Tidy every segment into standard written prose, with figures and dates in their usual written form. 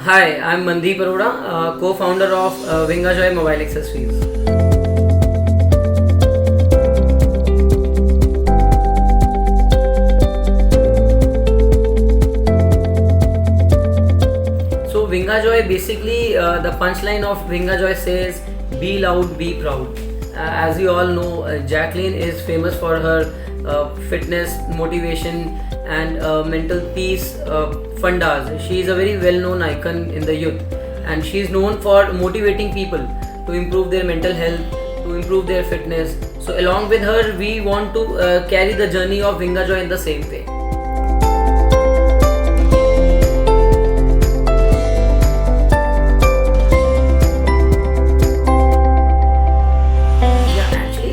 Hi, I'm Mandeep Arora, co-founder of Vingajoy Mobile Accessories. So Vingajoy, basically, the punchline of Vingajoy says, "Be loud, be proud." As you all know, Jacqueline is famous for her fitness, motivation, and mental peace fundas. She is a very well-known icon in the youth, and she is known for motivating people to improve their mental health, to improve their fitness. So, along with her, we want to carry the journey of Vingajoy in the same way.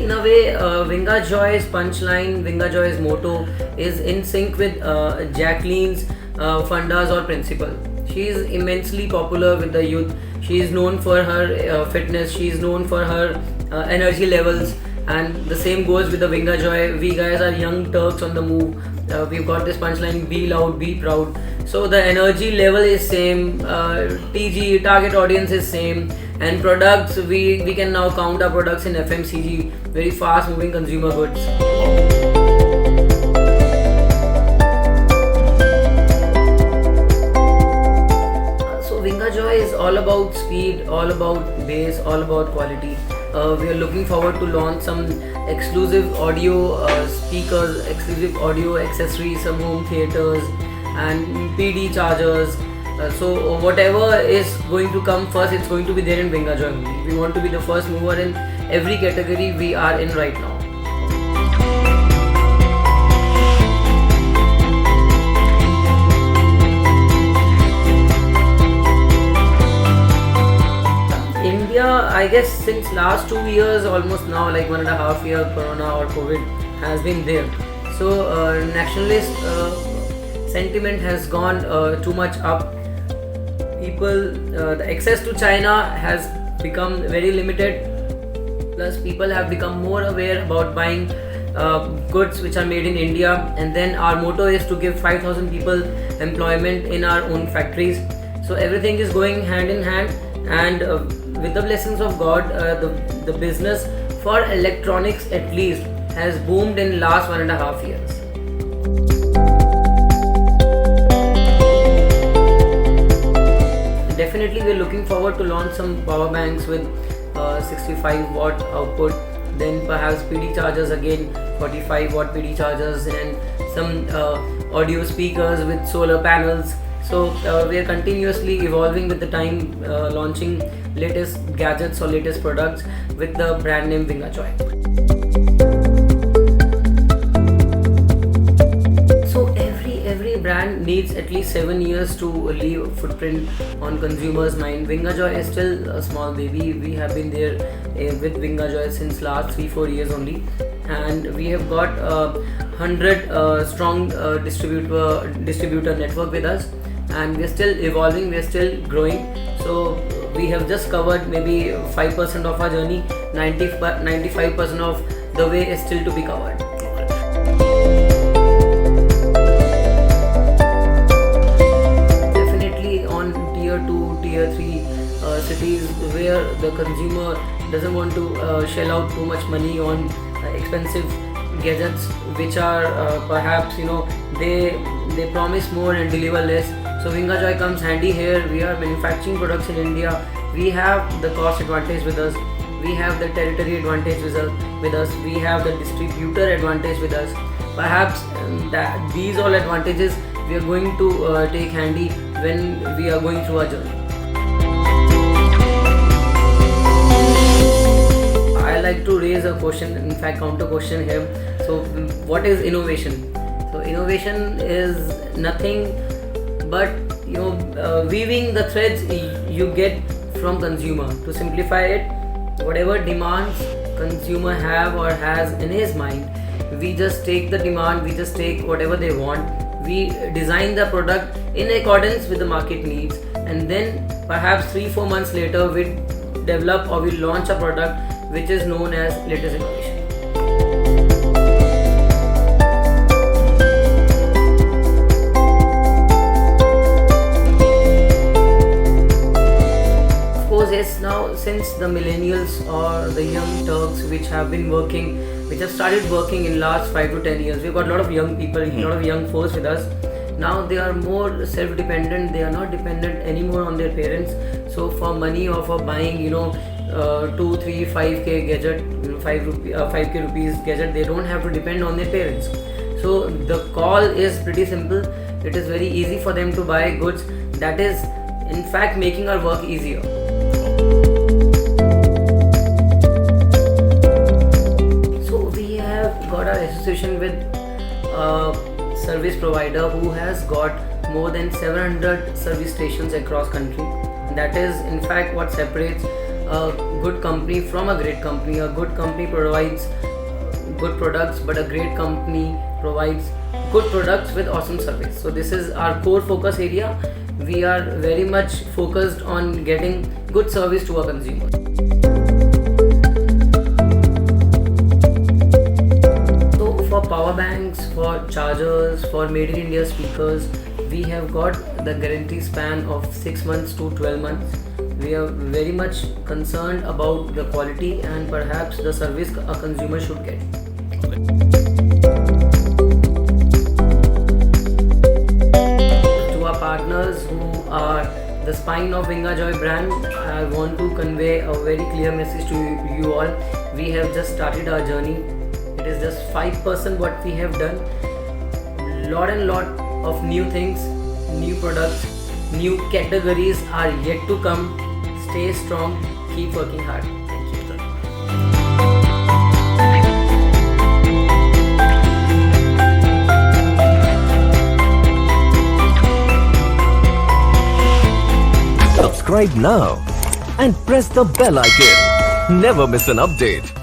In a way, Vingajoy's punchline, Vingajoy's motto is in sync with Jacqueline's fundas or principle. She is immensely popular with the youth. She is known for her fitness. She is known for her energy levels, and the same goes with the Vingajoy. We guys are young Turks on the move. We've got this punchline: "Be loud, be proud." So the energy level is same. TG target audience is same. And products, we can now count our products in FMCG, very fast moving consumer goods. So Vingajoy is all about speed, all about bass, all about quality. We are looking forward to launch some exclusive audio speakers, exclusive audio accessories, some home theaters and PD chargers. So whatever is going to come first, it's going to be there in Vingajoy only. We want to be the first mover in every category we are in right now. India, I guess since last 2 years, almost now, like 1.5 years, Corona or COVID has been there. So nationalist sentiment has gone too much up. The access to China has become very limited. Plus, people have become more aware about buying goods which are made in India. And then our motto is to give 5,000 people employment in our own factories. So everything is going hand in hand. And with the blessings of God, the business for electronics at least has boomed in last 1.5 years. Definitely, we're looking forward to launch some power banks with 65 watt output, then perhaps PD chargers again, 45 watt PD chargers, and some audio speakers with solar panels. So we are continuously evolving with the time, launching latest gadgets or latest products with the brand name Vingajoy. Every brand needs at least 7 years to leave a footprint on consumers' mind. Vingajoy is still a small baby. We have been there with Vingajoy since last 3-4 years only, and we have got 100 strong distributor network with us, and we are still evolving. We are still growing. So we have just covered maybe 5% of our journey. 95% of the way is still to be covered. Tier 2, Tier 3 cities where the consumer doesn't want to shell out too much money on expensive gadgets, which are perhaps they promise more and deliver less. So Vingajoy comes handy here. We are manufacturing products in India. We have the cost advantage with us. We have the territory advantage with us. We have the distributor advantage with us. Perhaps these all advantages we are going to take handy when we are going through our journey. I like to raise a question, in fact counter question here. So what is innovation? So innovation is nothing but weaving the threads you get from consumer. To simplify it, whatever demands consumer have or has in his mind, we just take the demand, we just take whatever they want. We design the product in accordance with the market needs, and then perhaps 3-4 months later we develop or we launch a product which is known as latest innovation. since the millennials or the young Turks which have been working, which have started working in last 5 to 10 years, we've got a lot of young people, a lot of young folks with us. Now they are more self-dependent. They are not dependent anymore on their parents. So for money or for buying, 2, 3, 5k gadget, 5k rupees gadget, they don't have to depend on their parents. So the call is pretty simple. It is very easy for them to buy goods. That is, in fact, making our work easier. So we have got our association with service provider who has got more than 700 service stations across country. That is in fact what separates a good company from a great company. A good company provides good products, but a great company provides good products with awesome service. So this is our core focus area. We are very much focused on getting good service to our consumers. For power banks, for chargers, for made in India speakers, we have got the guarantee span of 6 months to 12 months. We are very much concerned about the quality and perhaps the service a consumer should get. To our partners who are the spine of Vingajoy brand, I want to convey a very clear message to you all. We have just started our journey. It is just 5% what we have done. Lot and lot of new things, new products, new categories are yet to come. Stay strong, keep working hard. Thank you. Subscribe now and press the bell icon. Never miss an update.